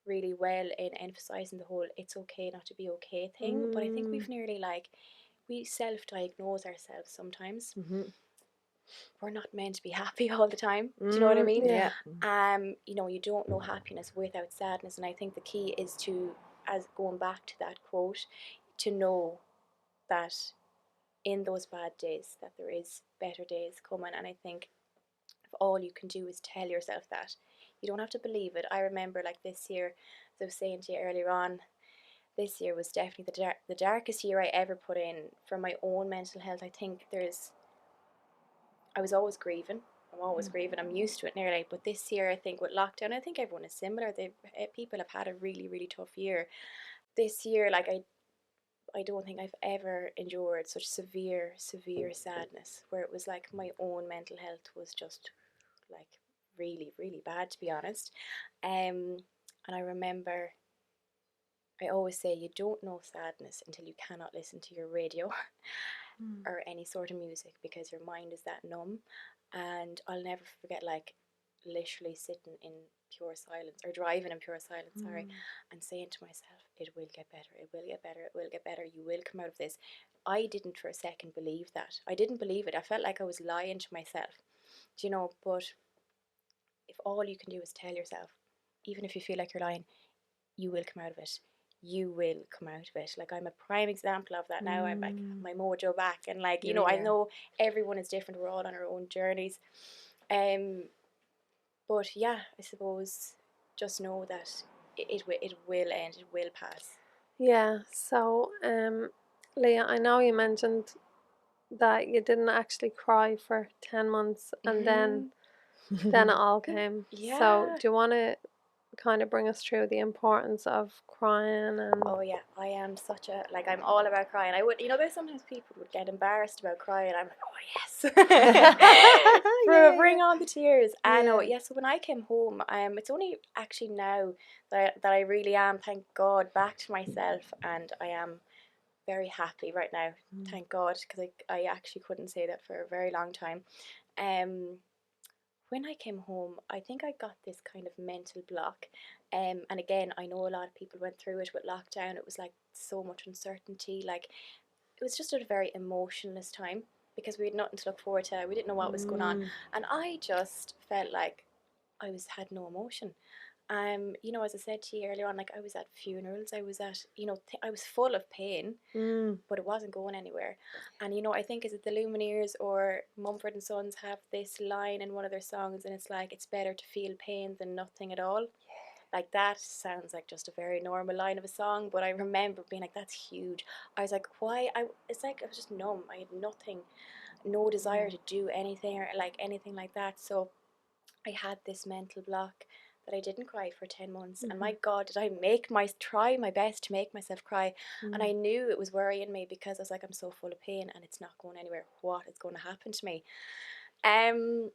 really well in emphasizing the whole it's okay not to be okay thing. But I think we've nearly like, we self-diagnose ourselves sometimes. We're not meant to be happy all the time. Do you know what I mean?
Yeah.
You know, you don't know happiness without sadness. And I think the key is to, as going back to that quote, to know that in those bad days that there is better days coming. And I think if all you can do is tell yourself that, you don't have to believe it. I remember like this year, as I was saying to you earlier on, this year was definitely the darkest year I ever put in for my own mental health. I think I was always grieving. I'm always grieving. I'm used to it nearly. But this year, I think with lockdown, I think everyone is similar. People have had a really, really tough year. This year, like I don't think I've ever endured such severe, severe sadness where it was like my own mental health was just like really, really bad, to be honest. And I remember I always say you don't know sadness until you cannot listen to your radio or any sort of music because your mind is that numb. And I'll never forget, like, literally sitting in pure silence or driving in pure silence, sorry, and saying to myself, it will get better, it will get better, it will get better, you will come out of this. I didn't for a second believe that. I didn't believe it. I felt like I was lying to myself, do you know? But if all you can do is tell yourself, even if you feel like you're lying, you will come out of it. You will come out of it. Like, I'm a prime example of that now. I'm like my mojo back, and like, you know, I know everyone is different. We're all on our own journeys. But yeah, I suppose just know that it will end. It will pass.
Yeah. So, Leah, I know you mentioned that you didn't actually cry for 10 months and then it all came.
Yeah.
So, do you want to kind of bring us through the importance of crying and
Oh yeah, I am such a, like, I'm all about crying. I would, you know, there's sometimes people would get embarrassed about crying. I'm like, oh yes, bring on the tears. I know. Yeah. So when I came home, it's only actually now that I really am, thank God, back to myself, and I am very happy right now. Thank God, because I actually couldn't say that for a very long time. When I came home, I think I got this kind of mental block. And again, I know a lot of people went through it with lockdown. It was like so much uncertainty. Like, it was just a very emotionless time because we had nothing to look forward to. We didn't know what was going on. And I just felt like had no emotion. You know, as I said to you earlier on, like, I was at funerals, I was at, you know, I was full of pain, but it wasn't going anywhere. And, you know, I think, is it the Lumineers or Mumford and Sons have this line in one of their songs, and it's like, it's better to feel pain than nothing at all. Like, that sounds like just a very normal line of a song, but I remember being like, that's huge. I was like, why? It's like I was just numb. I had nothing, no desire to do anything or like anything like that. So I had this mental block that I didn't cry for 10 months. And my God, did I try my best to make myself cry. And I knew it was worrying me because I was like, I'm so full of pain and it's not going anywhere. What is going to happen to me? And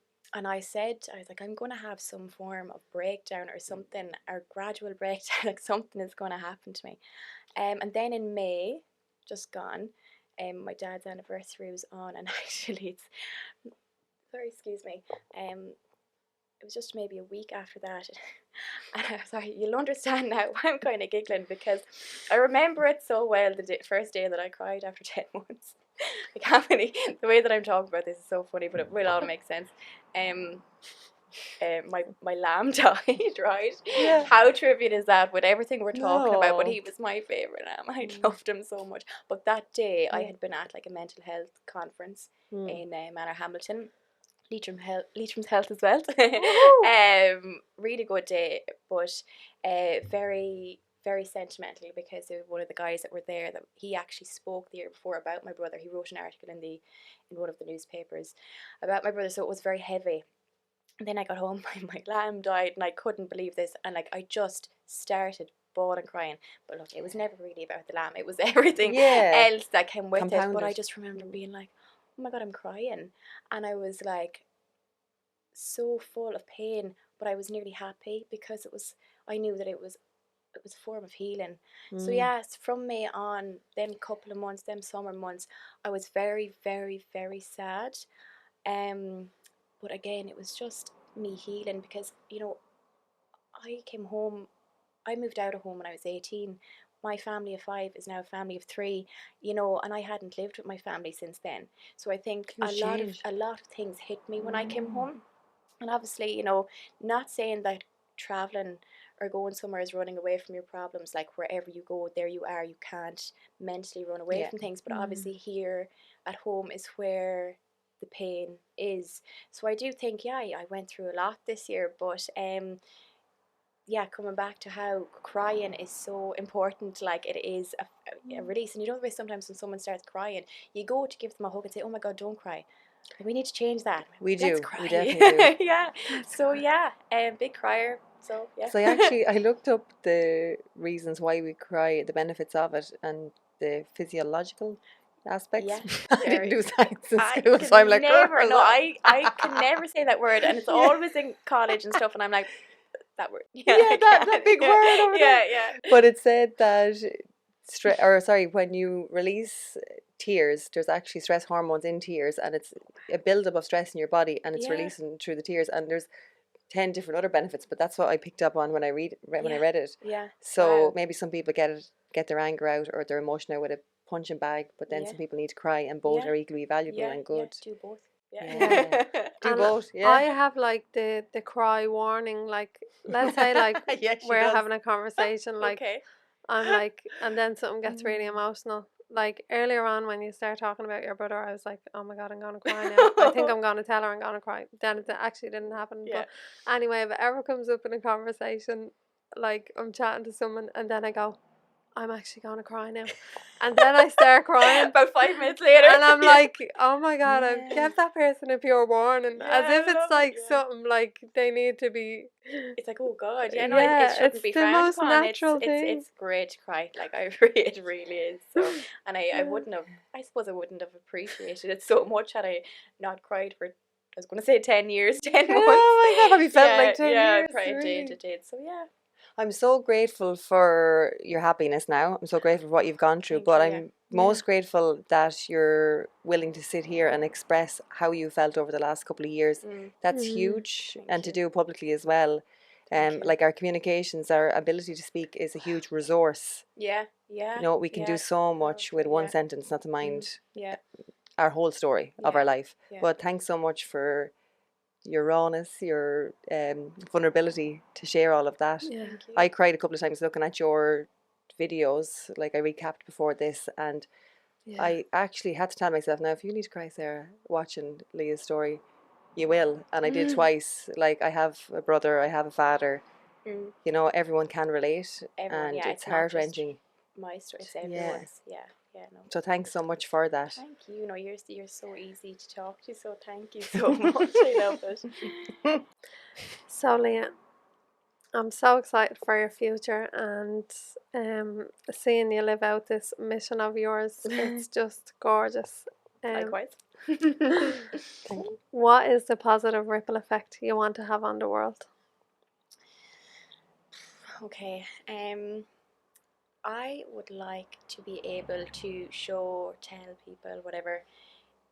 I was like, I'm going to have some form of breakdown or something, or gradual breakdown, like something is going to happen to me. And then in May, just gone, my dad's anniversary was on, and actually excuse me, it was just maybe a week after that. And I'm sorry, you'll understand now why I'm kind of giggling, because I remember it so well, the first day that I cried after 10 months. I can't really, the way that I'm talking about this is so funny, but it will all make sense. My lamb died, right? Yeah. How trivial is that with everything we're talking about? But he was my favourite lamb. I loved him so much. But that day I had been at like a mental health conference in Manor Hamilton. Leitrim's Health as well. Really good day, but very, very sentimental, because one of the guys that were there, that he actually spoke the year before about my brother. He wrote an article in one of the newspapers about my brother, so it was very heavy. And then I got home, my lamb died, and I couldn't believe this, and like I just started bawling and crying. But look, it was never really about the lamb, it was everything else that came with it. But I just remember being like, oh my God, I'm crying. And I was like so full of pain, but I was nearly happy, because I knew that it was a form of healing. So yes, from May on, them couple of months, them summer months, I was very, very, very sad. But again, it was just me healing, because I came home. I moved out of home when I was 18. My family of 5 is now a family of 3, and I hadn't lived with my family since then. So I think a lot of things hit me when I came home. And obviously, not saying that traveling or going somewhere is running away from your problems. Like, wherever you go, there you are. You can't mentally run away from things. But obviously here at home is where the pain is. So I do think, I went through a lot this year. But coming back to how crying is so important, like it is a release. And you know the way sometimes when someone starts crying, you go to give them a hug and say, oh my God, don't cry. We need to change that.
We
Let's
do.
cry.
We definitely do.
Yeah. So big crier. So yeah.
So I looked up the reasons why we cry, the benefits of it, and the physiological aspects.
Yeah.
I didn't do science in
I
school, so I'm like,
never. No, I can never say that word, and it's always in college and stuff, and I'm like, that word. Yeah,
that big word over there.
Yeah.
But it said that when you release tears, there's actually stress hormones in tears, and it's a buildup of stress in your body, and it's releasing through the tears, and there's 10 different other benefits, but that's what I picked up on when I read it.
Yeah.
So maybe some people get their anger out or their emotion out with a punching bag, but then some people need to cry, and both are equally valuable and good.
Do both.
Yeah. Do
And
both. Yeah.
I have like the cry warning. Like, let's say like we're having a conversation. Like I'm like, and then something gets really emotional. Like earlier on when you start talking about your brother, I was like, oh my God, I'm gonna cry now. I think I'm gonna tell her I'm gonna cry. Then it actually didn't happen. But anyway, if it ever comes up in a conversation, like I'm chatting to someone and then I go, I'm actually gonna cry now, and then I start crying
about 5 minutes later,
and I'm like, oh my God, I've given that person a pure warning, as if it's like something like they need to be.
It's like, oh God, it shouldn't be frowned upon.
Natural thing.
It's great to cry, like it really is. So, and I suppose I wouldn't have appreciated it so much had I not cried for, I was going to say 10 years, 10 months.
Oh my God, have you felt like 10 years?
Yeah, it did. So yeah.
I'm so grateful for your happiness now. I'm so grateful for what you've gone through, but I'm most grateful that you're willing to sit here and express how you felt over the last couple of years. That's huge, and to do it publicly as well. Like our communications, our ability to speak is a huge resource.
Yeah.
We can do so much with one sentence, not to mind our whole story of our life. But thanks so much for your rawness, your vulnerability to share all of that. I cried a couple of times looking at your videos, like I recapped before this, and I actually had to tell myself, now if you need to cry, Sarah, watching Leah's story, you will. And I did twice. Like, I have a brother, I have a father, everyone can relate, and it's heart-wrenching.
My story, it's everyone's. No.
So thanks so much for that.
Thank you. You're so easy to talk to, so thank you so much. I love it.
So Leah, I'm so excited for your future, and seeing you live out this mission of yours, it's just gorgeous.
Likewise.
Thank you. What is the positive ripple effect you want to have on the world?
Okay. I would like to be able to tell people, whatever,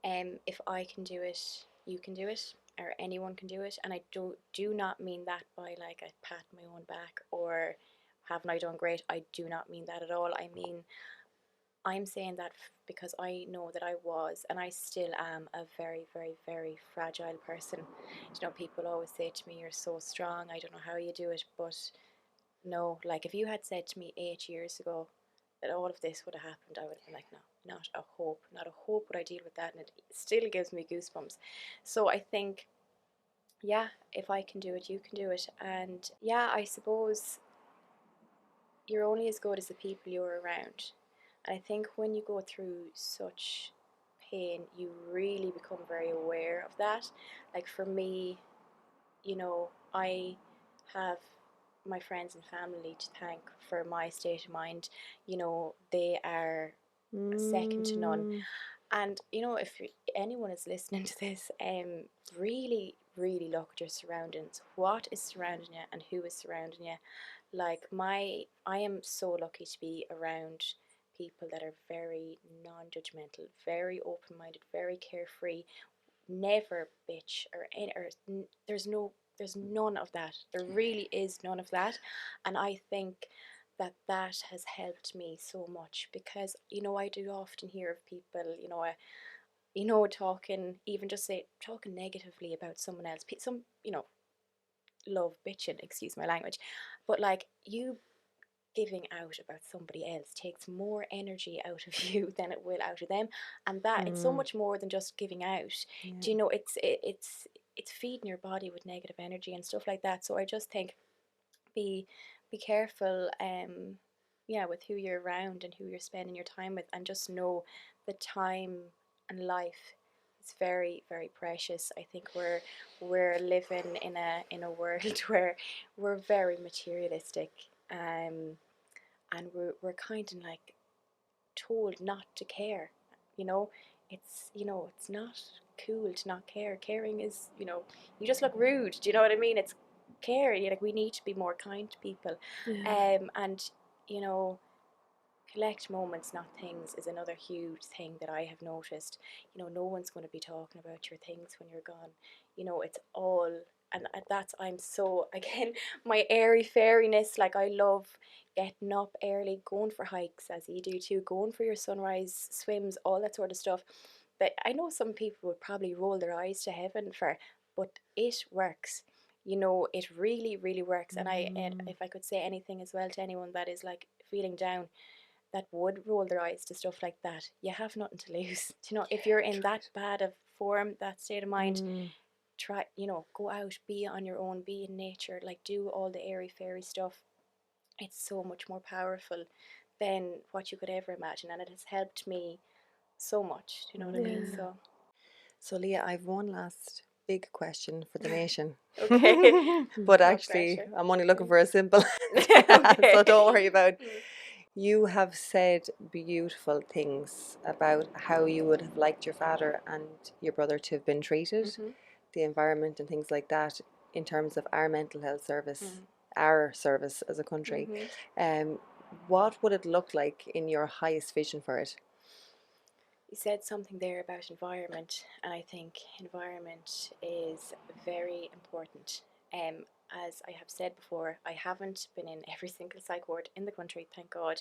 if I can do it, you can do it, or anyone can do it. And I do not mean that by like a pat my own back or haven't I done great. I do not mean that at all. I mean, I'm saying that because I know that I was, and I still am, a very, very, very fragile person. People always say to me, you're so strong, I don't know how you do it, but no, like if you had said to me 8 years ago that all of this would have happened, I would have been like, no, not a hope would I deal with that, and it still gives me goosebumps. So I think, if I can do it, you can do it. And I suppose you're only as good as the people you're around. And I think when you go through such pain, you really become very aware of that. Like for me, I have my friends and family to thank for my state of mind. They are second to none. And if anyone is listening to this, really, really look at your surroundings. What is surrounding you and who is surrounding you? like I am so lucky to be around people that are very non-judgmental, very open-minded, very carefree, never bitch there's none of that. There really is none of that, and I think that that has helped me so much, because I do often hear of people, talking, even just say talking negatively about someone else. Some love bitching, excuse my language, but like, you giving out about somebody else takes more energy out of you than it will out of them, and that it's so much more than just giving out.
Yeah.
Do you know, it's feeding your body with negative energy and stuff like that. So I just think, be careful, yeah, with who you're around and who you're spending your time with, and just know the time and life is very, very precious. I think we're living in a world where we're very materialistic, and we're kind of like told not to care. you know it's not cool to not care. Caring is, you just look rude. Do you know what I mean? It's care. Like, we need to be more kind to people.
Yeah.
And you know collect moments, not things, is another huge thing that I have noticed. No one's going to be talking about your things when you're gone. It's all, and that's, I'm so, again, my airy fairiness. Like, I love getting up early, going for hikes, as you do too, going for your sunrise swims, all that sort of stuff. But I know some people would probably roll their eyes to heaven for, but it works. It really, really works. And if I could say anything as well to anyone that is like feeling down, that would roll their eyes to stuff like that, you have nothing to lose. If you're in that bad of form, that state of mind, try, go out, be on your own, be in nature, like, do all the airy fairy stuff. It's so much more powerful than what you could ever imagine, and it has helped me so much. Do you know what I mean?
Yeah.
So Leah, I've one last big question for the nation.
Okay.
But
No
actually,
pressure.
I'm only looking for a simple
Okay.
so don't worry about. You have said beautiful things about how you would have liked your father and your brother to have been treated, the environment and things like that, in terms of our mental health service, our service as a country. What would it look like in your highest vision for it?
You said something there about environment, and I think environment is very important. As I have said before, I haven't been in every single psych ward in the country, thank God.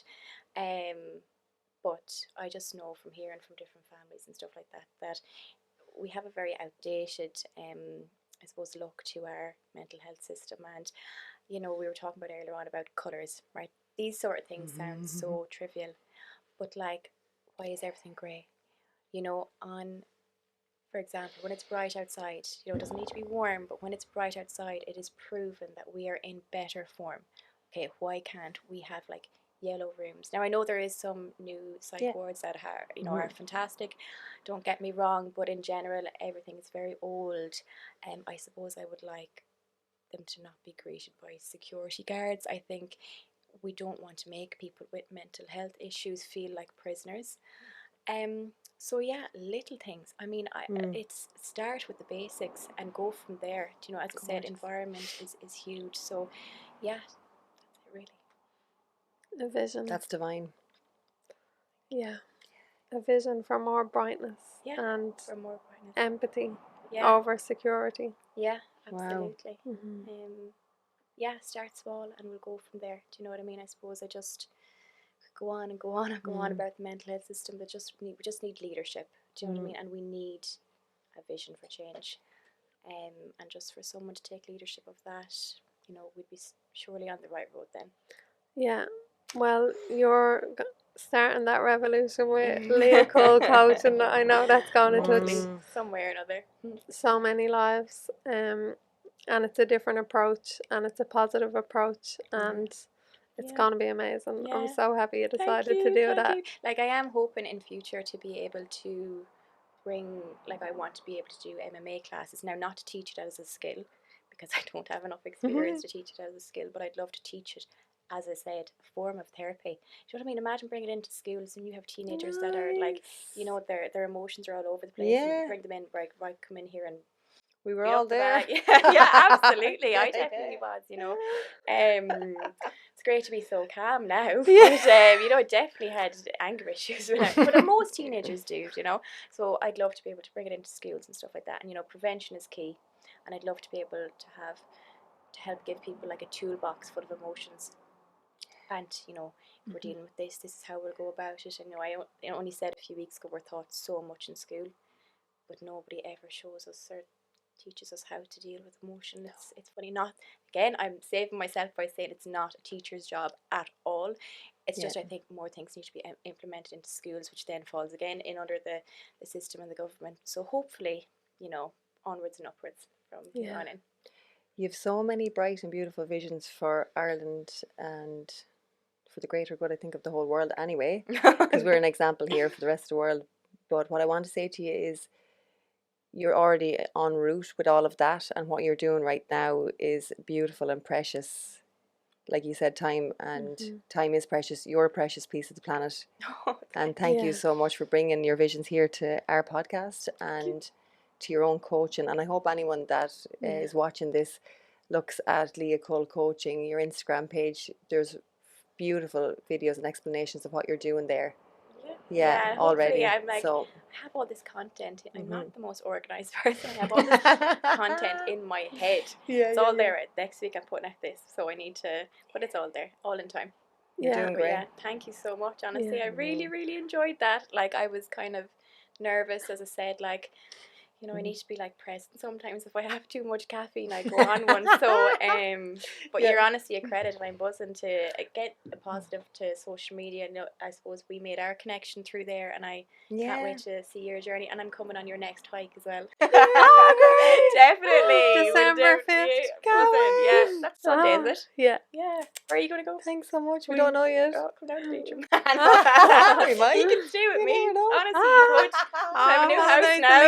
But I just know from hearing from different families and stuff like that, that we have a very outdated, I suppose, look to our mental health system. And we were talking about earlier on about colours, right? These sort of things sound so trivial, but like, why is everything grey? On, for example, when it's bright outside, it doesn't need to be warm, but when it's bright outside, it is proven that we are in better form. Okay, why can't we have like yellow rooms? Now, I know there is some new psych wards that are, are fantastic. Don't get me wrong, but in general, everything is very old. I suppose I would like them to not be greeted by security guards. I think we don't want to make people with mental health issues feel like prisoners. So yeah, little things. I mean, it's start with the basics and go from there. As I said, environment is huge. So yeah, that's it really.
A vision.
That's divine.
Yeah. A vision for more brightness and
for more brightness.
empathy
Yeah.
over security.
Yeah, absolutely.
Wow.
Yeah, start small and we'll go from there. Do you know what I mean? I suppose I just go on and go on and go on about the mental health system, but we just need leadership. Do you know what I mean? And we need a vision for change. And just for someone to take leadership of that, we'd be surely on the right road then.
Yeah. Well, you're starting that revolution with Leah Cull Coaching. I know that's going to touch
somewhere or another
so many lives. And it's a different approach, and it's a positive approach, and it's going to be amazing. I'm so happy you decided to do that.
Like, I am hoping in future to be able to bring, like, I want to be able to do MMA classes. Now, not to teach it as a skill, because I don't have enough experience to teach it as a skill, but I'd love to teach it, as I said, a form of therapy. Do you know what I mean? Imagine bringing it into schools and you have teenagers that are like, their emotions are all over the place.
Yeah.
And bring them in, right, come in here and
We were
be
all
up for
there.
that. Yeah, absolutely. I
Yeah.
definitely was, you know. It's great to be so calm now.
Yeah.
But, you know, I definitely had anger issues when but most teenagers do, you know. So I'd love to be able to bring it into schools and stuff like that. And, you know, prevention is key. And I'd love to be able to help give people like a toolbox full of emotions. And, you know, if we're dealing with this is how we'll go about it. And, you know, I only said a few weeks ago we're taught so much in school, but nobody ever shows us or teaches us how to deal with emotion. It's funny. Not again, I'm saving myself by saying it's not a teacher's job at all. It's just I think more things need to be implemented into schools, which then falls again in under the system and the government. So hopefully, you know, onwards and upwards from here on in.
You have so many bright and beautiful visions for Ireland and for the greater good, I think, of the whole world anyway, because we're an example here for the rest of the world. But what I want to say to you is you're already en route with all of that, and what you're doing right now is beautiful and precious. Like you said, time is precious. You're a precious piece of the planet. And thank you so much for bringing your visions here to our podcast and to your own coaching. And I hope anyone that is watching this looks at Leah Cull Coaching, your Instagram page. There's beautiful videos and explanations of what you're doing there. Yeah, already.
I'm like, so, I have all this content. I'm not the most organized person. I have all this content in my head. It's all there. Next week I'm putting out this, so I need to, but it's all there, all in time.
You're doing great.
Yeah, thank you so much. Honestly, I really, really enjoyed that. Like, I was kind of nervous, as I said, like, you know, I need to be like present sometimes. If I have too much caffeine, I go on one. So, but you're honestly a credit, and I'm buzzing to get a positive to social media. You know, I suppose we made our connection through there, and I can't wait to see your journey. And I'm coming on your next hike as well. Definitely,
December 5th.
Yeah, that's Sunday, is it?
Yeah.
Yeah. Where are you going to go?
Thanks so much. We don't know yet.
Oh, come down to Leitrim.
We might.
You can stay with me. Honestly,
you
could. I have a new house now.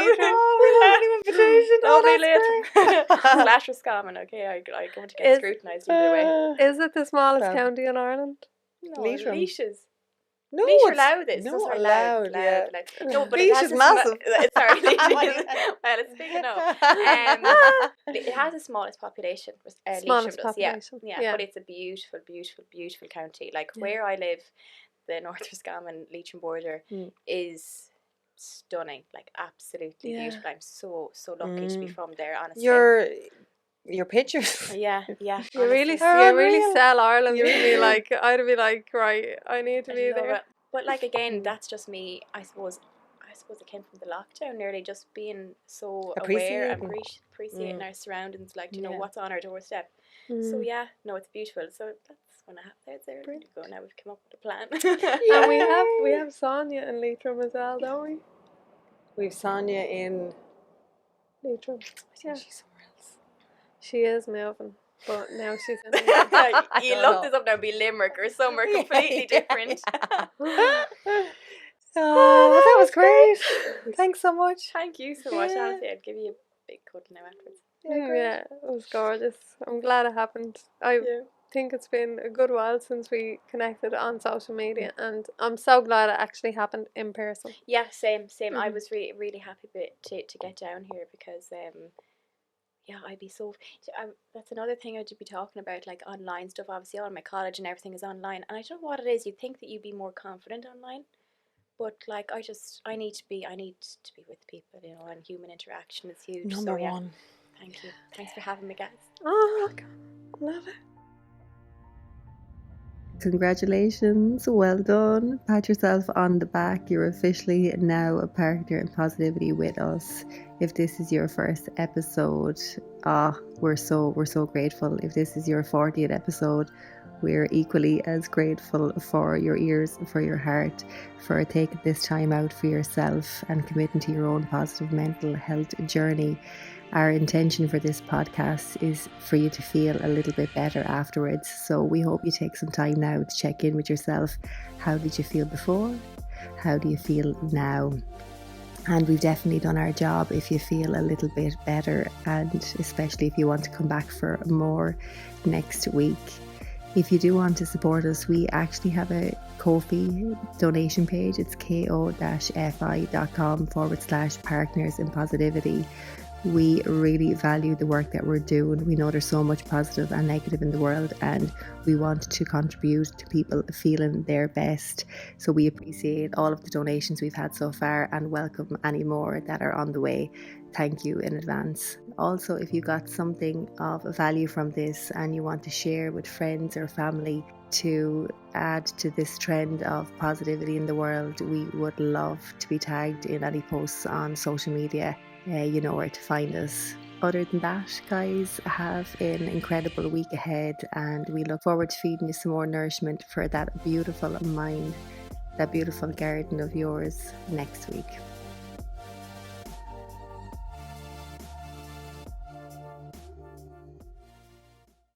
Slash Roscommon, okay, I'm going to get scrutinised either way.
Is it the smallest county in Ireland?
No, Leitrim's.
No,
Leitrim are loud. It's
not
loud. No, but
Leitrim is massive.
Sorry, Leitrim is, well, it's big enough. It has the smallest population.
Smallest
Leitrim does,
population.
Yeah, but it's a beautiful, beautiful, beautiful county. Like where I live, the North Roscommon Leitrim border is stunning, like absolutely beautiful. I'm so lucky to be from there, honestly.
Your pictures.
Yeah.
You really sell Ireland to me. Like, I'd be like, right, I need to be there.
But like again, that's just me. I suppose it came from the lockdown, nearly just being so aware and appreciating our surroundings, like, you know, what's on our doorstep. So yeah, no, it's beautiful. So that's when I have there to go. Now we've come up with a plan.
And we have Sonia in Leitrim as well, don't we?
We've Sonia in
Leitrim.
Yeah. She's somewhere else.
She is moving, but now she's in
you look this up now, be Limerick or somewhere completely different.
Oh, that was great. Thanks so much.
Thank you so much. Honestly, I'd give you a big cuddle now afterwards.
Yeah, it was gorgeous. I'm glad it happened. I think it's been a good while since we connected on social media, and I'm so glad it actually happened in person.
Yeah, same. I was really happy to get down here because I'd be so that's another thing I'd be talking about, like online stuff. Obviously all my college and everything is online, and I don't know what it is. You'd think that you'd be more confident online, but like I need to be with people, you know, and human interaction is huge.
Number one.
Thank you. Thanks for having me, guys.
Oh, love it.
Congratulations, well done. Pat yourself on the back. You're officially now a partner in positivity with us. If this is your first episode, we're so grateful. If this is your 40th episode, we're equally as grateful for your ears, for your heart, for taking this time out for yourself and committing to your own positive mental health journey. Our intention for this podcast is for you to feel a little bit better afterwards. So we hope you take some time now to check in with yourself. How did you feel before? How do you feel now? And we've definitely done our job if you feel a little bit better, and especially if you want to come back for more next week. If you do want to support us, we actually have a Ko-fi donation page. It's ko-fi.com/partners in positivity. We really value the work that we're doing. We know there's so much positive and negative in the world, and we want to contribute to people feeling their best. So we appreciate all of the donations we've had so far and welcome any more that are on the way. Thank you in advance. Also, if you got something of value from this and you want to share with friends or family to add to this trend of positivity in the world, we would love to be tagged in any posts on social media. You know where to find us. Other than that, guys, have an incredible week ahead, and we look forward to feeding you some more nourishment for that beautiful mind, that beautiful garden of yours next week.